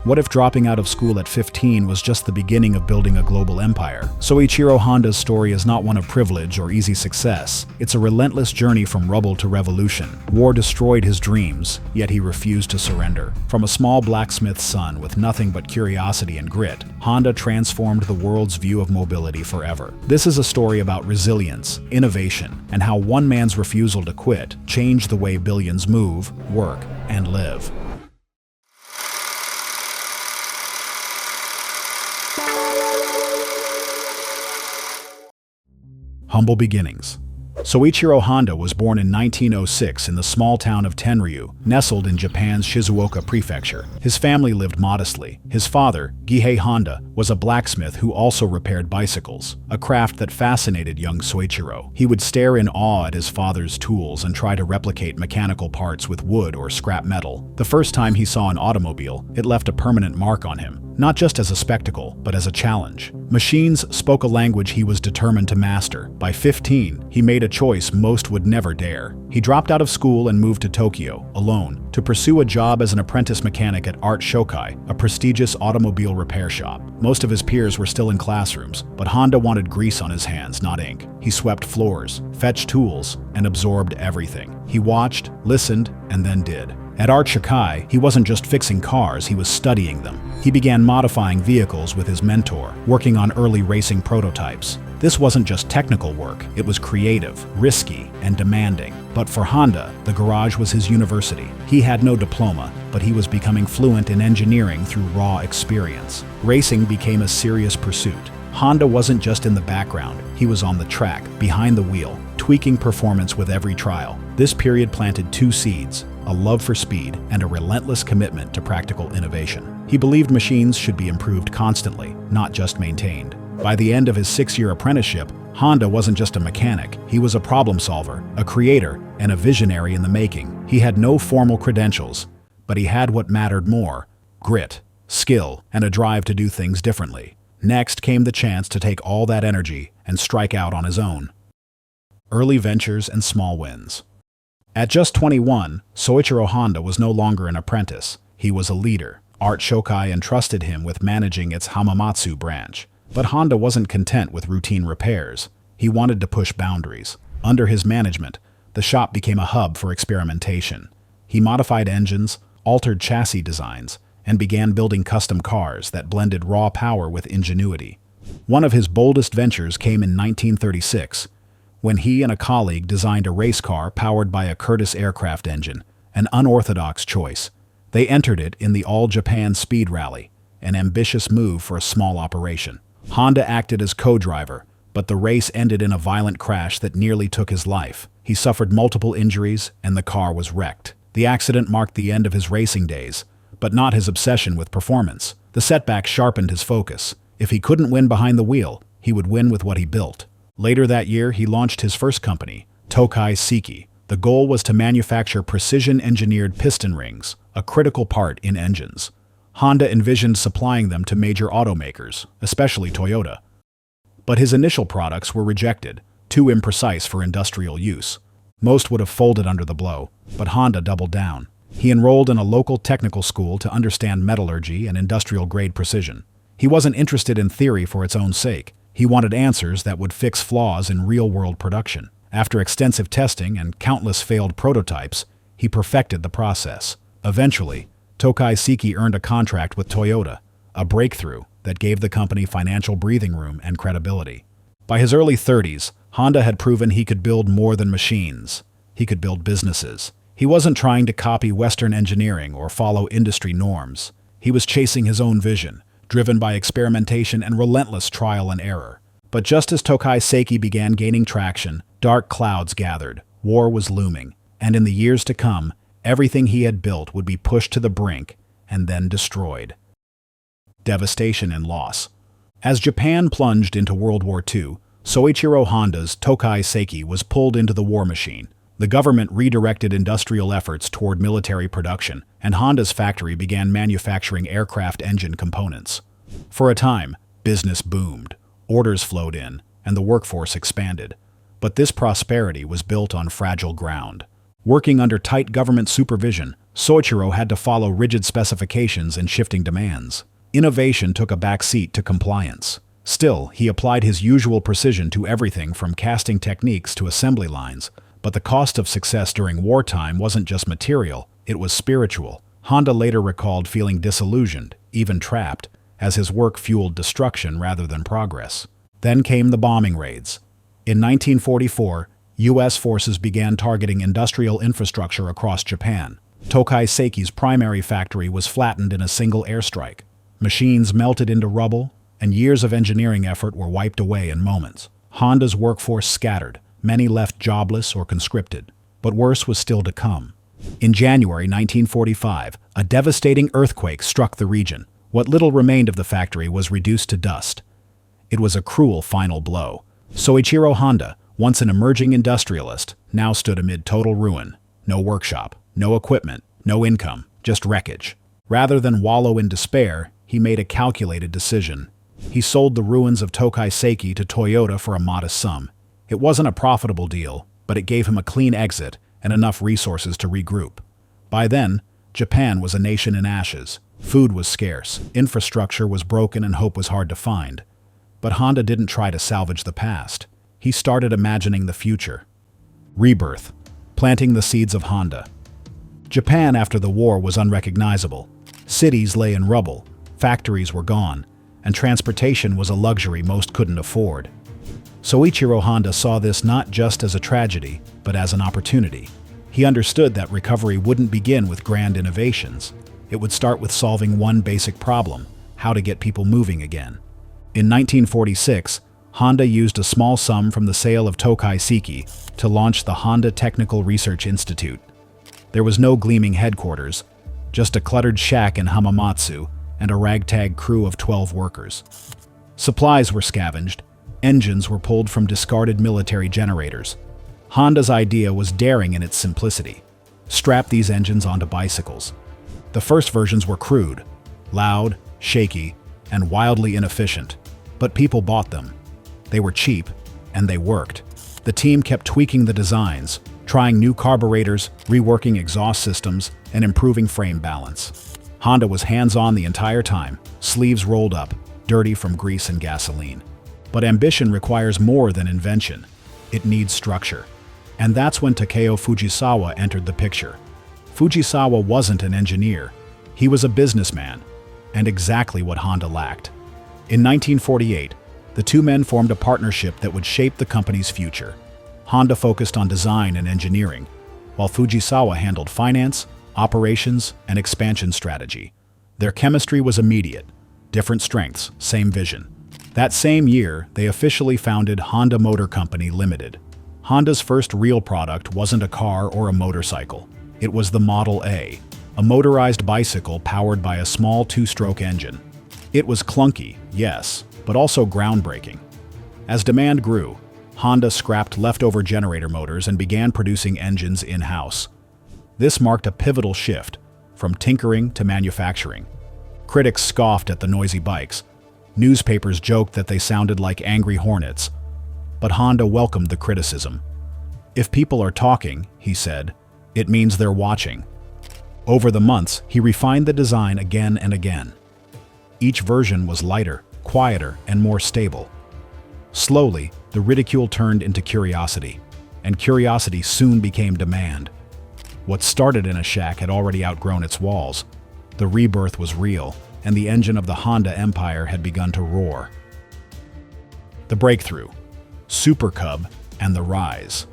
What if dropping out of school at 15 was just the beginning of building a global empire? Soichiro Honda's story is not one of privilege or easy success. It's a relentless journey from rubble to revolution. War destroyed his dreams, yet he refused to surrender. From a small blacksmith's son with nothing but curiosity and grit, Honda transformed the world's view of mobility forever. This is a story about resilience, innovation, and how one man's refusal to quit changed the way billions move, work, and live. Humble beginnings. Soichiro Honda was born in 1906 in the small town of Tenryu, nestled in Japan's Shizuoka prefecture. His family lived modestly. His father, Gihei Honda, was a blacksmith who also repaired bicycles, a craft that fascinated young Soichiro. He would stare in awe at his father's tools and try to replicate mechanical parts with wood or scrap metal. The first time he saw an automobile, it left a permanent mark on him, not just as a spectacle, but as a challenge. Machines spoke a language he was determined to master. By 15, he made a choice most would never dare. He dropped out of school and moved to Tokyo, alone, to pursue a job as an apprentice mechanic at Art Shokai, a prestigious automobile repair shop. Most of his peers were still in classrooms, but Honda wanted grease on his hands, not ink. He swept floors, fetched tools, and absorbed everything. He watched, listened, and then did. At Art Shokai, he wasn't just fixing cars, he was studying them. He began modifying vehicles with his mentor, working on early racing prototypes. This wasn't just technical work, it was creative, risky, and demanding. But for Honda, the garage was his university. He had no diploma, but he was becoming fluent in engineering through raw experience. Racing became a serious pursuit. Honda wasn't just in the background, he was on the track, behind the wheel, tweaking performance with every trial. This period planted two seeds: a love for speed and a relentless commitment to practical innovation. He believed machines should be improved constantly, not just maintained. By the end of his 6-year apprenticeship, Honda wasn't just a mechanic, he was a problem solver, a creator, and a visionary in the making. He had no formal credentials, but he had what mattered more: grit, skill, and a drive to do things differently. Next came the chance to take all that energy and strike out on his own. Early ventures and small wins. At just 21, Soichiro Honda was no longer an apprentice. He was a leader. Art Shokai entrusted him with managing its Hamamatsu branch. But Honda wasn't content with routine repairs. He wanted to push boundaries. Under his management, the shop became a hub for experimentation. He modified engines, altered chassis designs, and began building custom cars that blended raw power with ingenuity. One of his boldest ventures came in 1936, when he and a colleague designed a race car powered by a Curtiss aircraft engine, an unorthodox choice. They entered it in the All-Japan Speed Rally, an ambitious move for a small operation. Honda acted as co-driver, but the race ended in a violent crash that nearly took his life. He suffered multiple injuries, and the car was wrecked. The accident marked the end of his racing days, but not his obsession with performance. The setback sharpened his focus. If he couldn't win behind the wheel, he would win with what he built. Later that year, he launched his first company, Tokai Seiki. The goal was to manufacture precision-engineered piston rings, a critical part in engines. Honda envisioned supplying them to major automakers, especially Toyota. But his initial products were rejected, too imprecise for industrial use. Most would have folded under the blow, but Honda doubled down. He enrolled in a local technical school to understand metallurgy and industrial-grade precision. He wasn't interested in theory for its own sake. He wanted answers that would fix flaws in real-world production. After extensive testing and countless failed prototypes, he perfected the process. Eventually, Tokai Seiki earned a contract with Toyota, a breakthrough that gave the company financial breathing room and credibility. By his early 30s, Honda had proven he could build more than machines. He could build businesses. He wasn't trying to copy Western engineering or follow industry norms. He was chasing his own vision, driven by experimentation and relentless trial and error. But just as Tokai Seiki began gaining traction, dark clouds gathered. War was looming, and in the years to come, everything he had built would be pushed to the brink and then destroyed. Devastation and loss. As Japan plunged into World War II, Soichiro Honda's Tokai Seiki was pulled into the war machine. The government redirected industrial efforts toward military production, and Honda's factory began manufacturing aircraft engine components. For a time, business boomed, orders flowed in, and the workforce expanded. But this prosperity was built on fragile ground. Working under tight government supervision, Soichiro had to follow rigid specifications and shifting demands. Innovation took a back seat to compliance. Still, he applied his usual precision to everything from casting techniques to assembly lines. But the cost of success during wartime wasn't just material, it was spiritual. Honda later recalled feeling disillusioned, even trapped, as his work fueled destruction rather than progress. Then came the bombing raids. In 1944, U.S. forces began targeting industrial infrastructure across Japan. Tokai Seiki's primary factory was flattened in a single airstrike. Machines melted into rubble, and years of engineering effort were wiped away in moments. Honda's workforce scattered. Many left jobless or conscripted. But worse was still to come. In January 1945, a devastating earthquake struck the region. What little remained of the factory was reduced to dust. It was a cruel final blow. Soichiro Honda, once an emerging industrialist, now stood amid total ruin. No workshop, no equipment, no income, just wreckage. Rather than wallow in despair, he made a calculated decision. He sold the ruins of Tokai Seiki to Toyota for a modest sum. It wasn't a profitable deal, but it gave him a clean exit and enough resources to regroup. By then, Japan was a nation in ashes. Food was scarce, infrastructure was broken, and hope was hard to find. But Honda didn't try to salvage the past. He started imagining the future. Rebirth, planting the seeds of Honda. Japan after the war was unrecognizable. Cities lay in rubble, factories were gone, and transportation was a luxury most couldn't afford. Soichiro Honda saw this not just as a tragedy, but as an opportunity. He understood that recovery wouldn't begin with grand innovations. It would start with solving one basic problem: how to get people moving again. In 1946, Honda used a small sum from the sale of Tokai Seiki to launch the Honda Technical Research Institute. There was no gleaming headquarters, just a cluttered shack in Hamamatsu and a ragtag crew of 12 workers. Supplies were scavenged. Engines were pulled from discarded military generators. Honda's idea was daring in its simplicity. Strap these engines onto bicycles. The first versions were crude, loud, shaky, and wildly inefficient. But people bought them. They were cheap, and they worked. The team kept tweaking the designs, trying new carburetors, reworking exhaust systems, and improving frame balance. Honda was hands-on the entire time, sleeves rolled up, dirty from grease and gasoline. But ambition requires more than invention. It needs structure. And that's when Takeo Fujisawa entered the picture. Fujisawa wasn't an engineer. He was a businessman, and exactly what Honda lacked. In 1948, the two men formed a partnership that would shape the company's future. Honda focused on design and engineering, while Fujisawa handled finance, operations, and expansion strategy. Their chemistry was immediate. Different strengths, same vision. That same year, they officially founded Honda Motor Company Limited. Honda's first real product wasn't a car or a motorcycle. It was the Model A, a motorized bicycle powered by a small two-stroke engine. It was clunky, yes, but also groundbreaking. As demand grew, Honda scrapped leftover generator motors and began producing engines in-house. This marked a pivotal shift, from tinkering to manufacturing. Critics scoffed at the noisy bikes. Newspapers joked that they sounded like angry hornets. But Honda welcomed the criticism. "If people are talking," he said, "it means they're watching." Over the months, he refined the design again and again. Each version was lighter, quieter, and more stable. Slowly, the ridicule turned into curiosity, and curiosity soon became demand. What started in a shack had already outgrown its walls. The rebirth was real, and the engine of the Honda empire had begun to roar. The breakthrough, Super Cub, and the rise.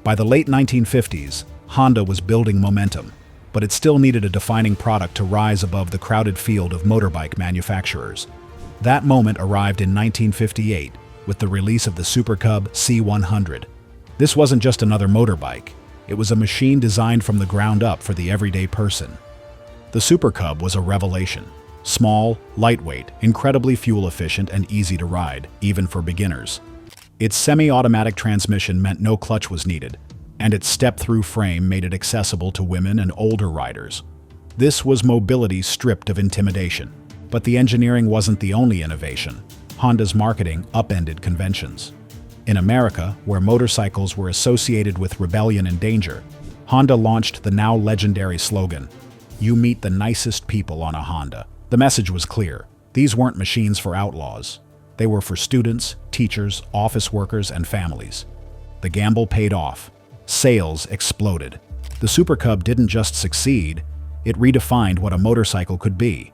By the late 1950s, Honda was building momentum, but it still needed a defining product to rise above the crowded field of motorbike manufacturers. That moment arrived in 1958 with the release of the Super Cub C100. This wasn't just another motorbike. It was a machine designed from the ground up for the everyday person. The Super Cub was a revelation. Small, lightweight, incredibly fuel-efficient, and easy to ride, even for beginners. Its semi-automatic transmission meant no clutch was needed, and its step-through frame made it accessible to women and older riders. This was mobility stripped of intimidation. But the engineering wasn't the only innovation. Honda's marketing upended conventions. In America, where motorcycles were associated with rebellion and danger, Honda launched the now legendary slogan, "You meet the nicest people on a Honda." The message was clear. These weren't machines for outlaws. They were for students, teachers, office workers, and families. The gamble paid off. Sales exploded. The Super Cub didn't just succeed, it redefined what a motorcycle could be.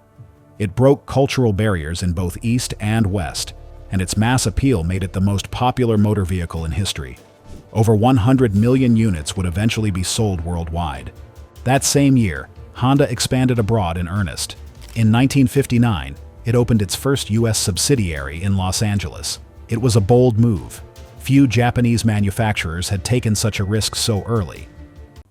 It broke cultural barriers in both East and West, and its mass appeal made it the most popular motor vehicle in history. Over 100 million units would eventually be sold worldwide. That same year, Honda expanded abroad in earnest. In 1959, it opened its first U.S. subsidiary in Los Angeles. It was a bold move. Few Japanese manufacturers had taken such a risk so early.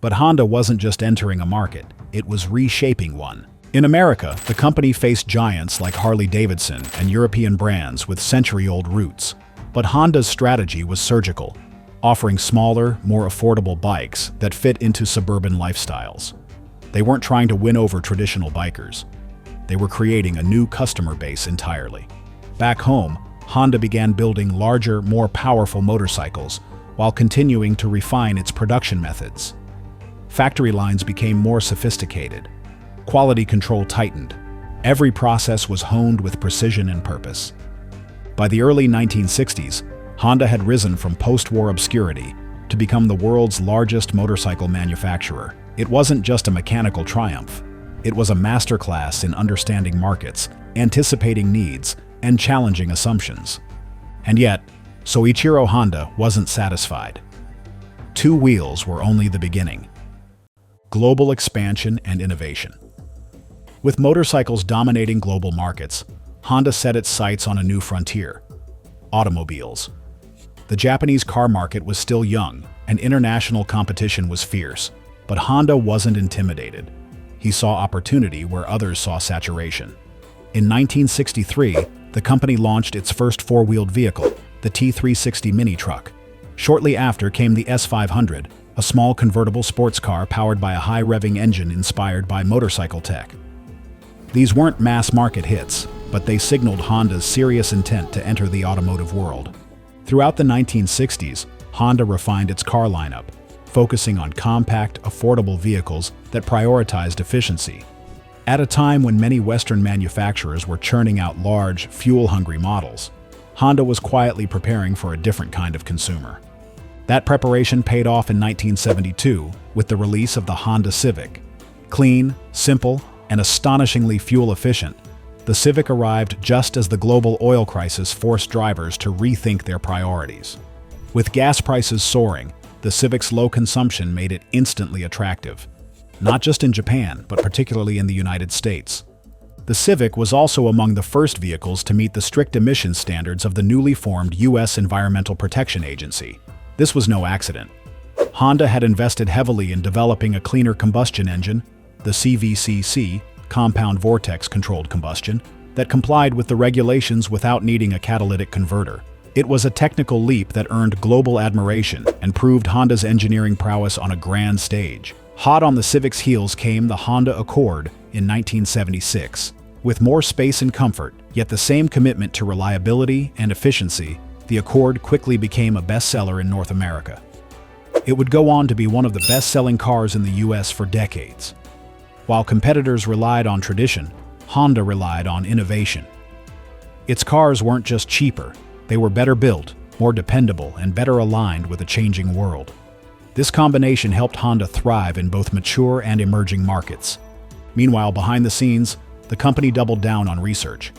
But Honda wasn't just entering a market, it was reshaping one. In America, the company faced giants like Harley-Davidson and European brands with century-old roots. But Honda's strategy was surgical, offering smaller, more affordable bikes that fit into suburban lifestyles. They weren't trying to win over traditional bikers. They were creating a new customer base entirely. Back home, Honda began building larger, more powerful motorcycles while continuing to refine its production methods. Factory lines became more sophisticated. Quality control tightened. Every process was honed with precision and purpose. By the early 1960s, Honda had risen from post-war obscurity to become the world's largest motorcycle manufacturer. It wasn't just a mechanical triumph. It was a masterclass in understanding markets, anticipating needs, and challenging assumptions. And yet, Soichiro Honda wasn't satisfied. Two wheels were only the beginning. Global expansion and innovation. With motorcycles dominating global markets, Honda set its sights on a new frontier: automobiles. The Japanese car market was still young, and international competition was fierce, but Honda wasn't intimidated. He saw opportunity where others saw saturation. In 1963, the company launched its first four-wheeled vehicle, the T360 mini truck. Shortly after came the S500, a small convertible sports car powered by a high-revving engine inspired by motorcycle tech. These weren't mass-market hits, but they signaled Honda's serious intent to enter the automotive world. Throughout the 1960s, Honda refined its car lineup, focusing on compact, affordable vehicles that prioritized efficiency. At a time when many Western manufacturers were churning out large, fuel-hungry models, Honda was quietly preparing for a different kind of consumer. That preparation paid off in 1972 with the release of the Honda Civic. Clean, simple, and astonishingly fuel-efficient, the Civic arrived just as the global oil crisis forced drivers to rethink their priorities. With gas prices soaring, the Civic's low consumption made it instantly attractive, not just in Japan, but particularly in the United States. The Civic was also among the first vehicles to meet the strict emissions standards of the newly formed U.S. Environmental Protection Agency. This was no accident. Honda had invested heavily in developing a cleaner combustion engine, the CVCC, compound vortex controlled combustion, that complied with the regulations without needing a catalytic converter. It was a technical leap that earned global admiration and proved Honda's engineering prowess on a grand stage. Hot on the Civic's heels came the Honda Accord in 1976. With more space and comfort, yet the same commitment to reliability and efficiency, the Accord quickly became a bestseller in North America. It would go on to be one of the best-selling cars in the US for decades. While competitors relied on tradition, Honda relied on innovation. Its cars weren't just cheaper, they were better built, more dependable, and better aligned with a changing world. This combination helped Honda thrive in both mature and emerging markets. Meanwhile, behind the scenes, the company doubled down on research.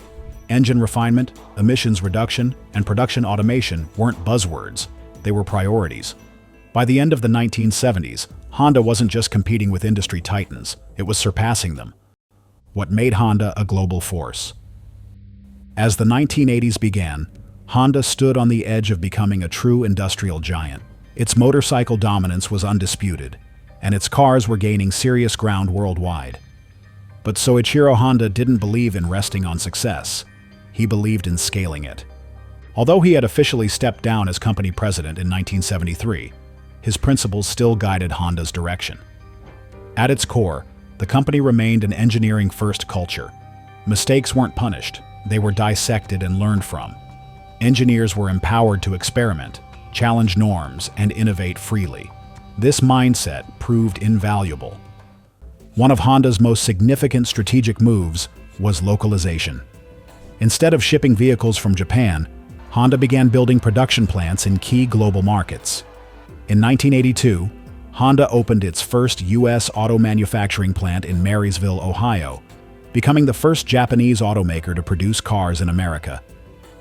Engine refinement, emissions reduction, and production automation weren't buzzwords, they were priorities. By the end of the 1970s, Honda wasn't just competing with industry titans, it was surpassing them. What made Honda a global force? As the 1980s began, Honda stood on the edge of becoming a true industrial giant. Its motorcycle dominance was undisputed, and its cars were gaining serious ground worldwide. But Soichiro Honda didn't believe in resting on success. He believed in scaling it. Although he had officially stepped down as company president in 1973, his principles still guided Honda's direction. At its core, the company remained an engineering-first culture. Mistakes weren't punished, they were dissected and learned from. Engineers were empowered to experiment, challenge norms, and innovate freely. This mindset proved invaluable. One of Honda's most significant strategic moves was localization. Instead of shipping vehicles from Japan, Honda began building production plants in key global markets. In 1982, Honda opened its first U.S. auto manufacturing plant in Marysville, Ohio, becoming the first Japanese automaker to produce cars in America.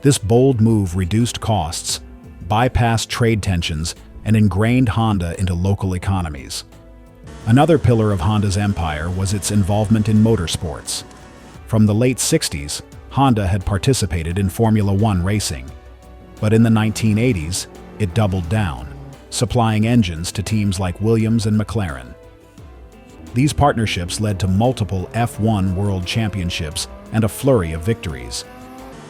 This bold move reduced costs, bypassed trade tensions, and ingrained Honda into local economies. Another pillar of Honda's empire was its involvement in motorsports. From the late 60s, Honda had participated in Formula One racing. But in the 1980s, it doubled down, supplying engines to teams like Williams and McLaren. These partnerships led to multiple F1 World Championships and a flurry of victories.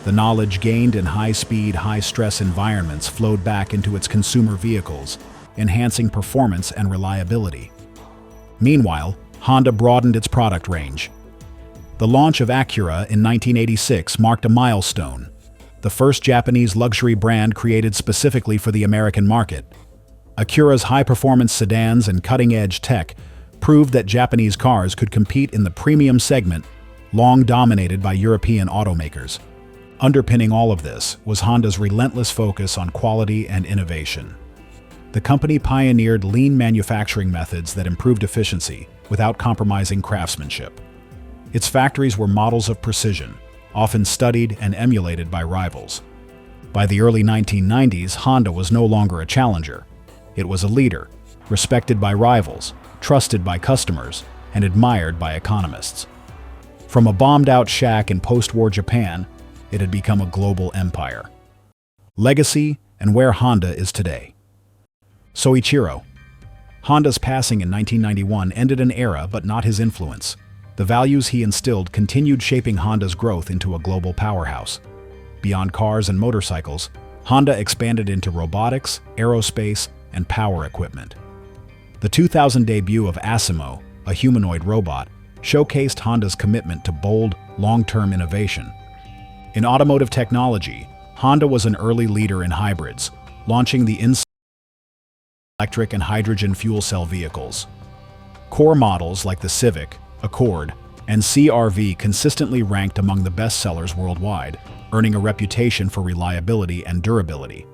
The knowledge gained in high-speed, high-stress environments flowed back into its consumer vehicles, enhancing performance and reliability. Meanwhile, Honda broadened its product range. The launch of Acura in 1986 marked a milestone, the first Japanese luxury brand created specifically for the American market. Acura's high-performance sedans and cutting-edge tech proved that Japanese cars could compete in the premium segment, long dominated by European automakers. Underpinning all of this was Honda's relentless focus on quality and innovation. The company pioneered lean manufacturing methods that improved efficiency without compromising craftsmanship. Its factories were models of precision, often studied and emulated by rivals. By the early 1990s, Honda was no longer a challenger. It was a leader, respected by rivals, trusted by customers, and admired by economists. From a bombed-out shack in post-war Japan, it had become a global empire. Legacy and where Honda is today. Soichiro. Honda's passing in 1991 ended an era, but not his influence. The values he instilled continued shaping Honda's growth into a global powerhouse. Beyond cars and motorcycles, Honda expanded into robotics, aerospace, and power equipment. The 2000 debut of Asimo, a humanoid robot, showcased Honda's commitment to bold, long-term innovation. In automotive technology, Honda was an early leader in hybrids, launching the electric and hydrogen fuel cell vehicles. Core models like the Civic, Accord, and CR-V consistently ranked among the best sellers worldwide, earning a reputation for reliability and durability.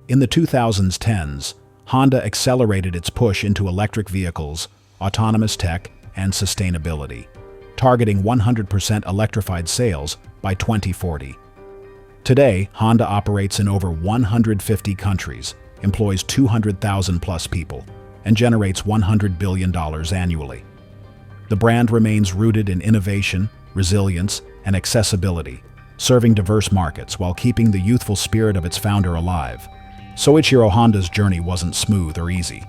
In the 2010s, Honda accelerated its push into electric vehicles, autonomous tech, and sustainability, targeting 100% electrified sales by 2040. Today, Honda operates in over 150 countries, employs 200,000 plus people, and generates $100 billion annually. The brand remains rooted in innovation, resilience, and accessibility, serving diverse markets while keeping the youthful spirit of its founder alive. Soichiro Honda's journey wasn't smooth or easy.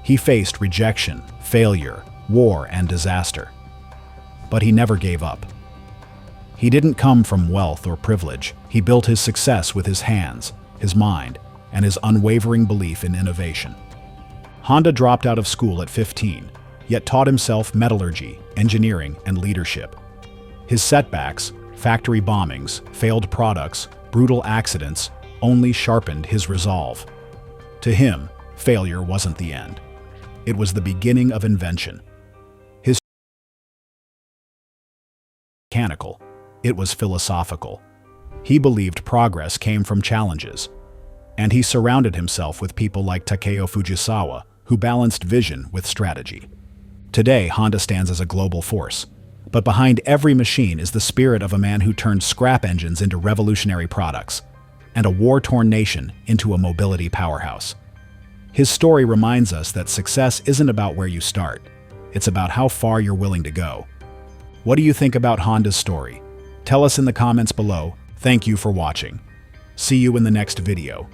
He faced rejection, failure, war, and disaster. But he never gave up. He didn't come from wealth or privilege. He built his success with his hands, his mind, and his unwavering belief in innovation. Honda dropped out of school at 15, yet taught himself metallurgy, engineering, and leadership. His setbacks, factory bombings, failed products, brutal accidents, only sharpened his resolve. To him, failure wasn't the end. It was the beginning of invention. His mechanical, it was philosophical. He believed progress came from challenges, and he surrounded himself with people like Takeo Fujisawa, who balanced vision with strategy. Today, Honda stands as a global force, but behind every machine is the spirit of a man who turned scrap engines into revolutionary products, and a war-torn nation into a mobility powerhouse. His story reminds us that success isn't about where you start, it's about how far you're willing to go. What do you think about Honda's story? Tell us in the comments below. Thank you for watching. See you in the next video.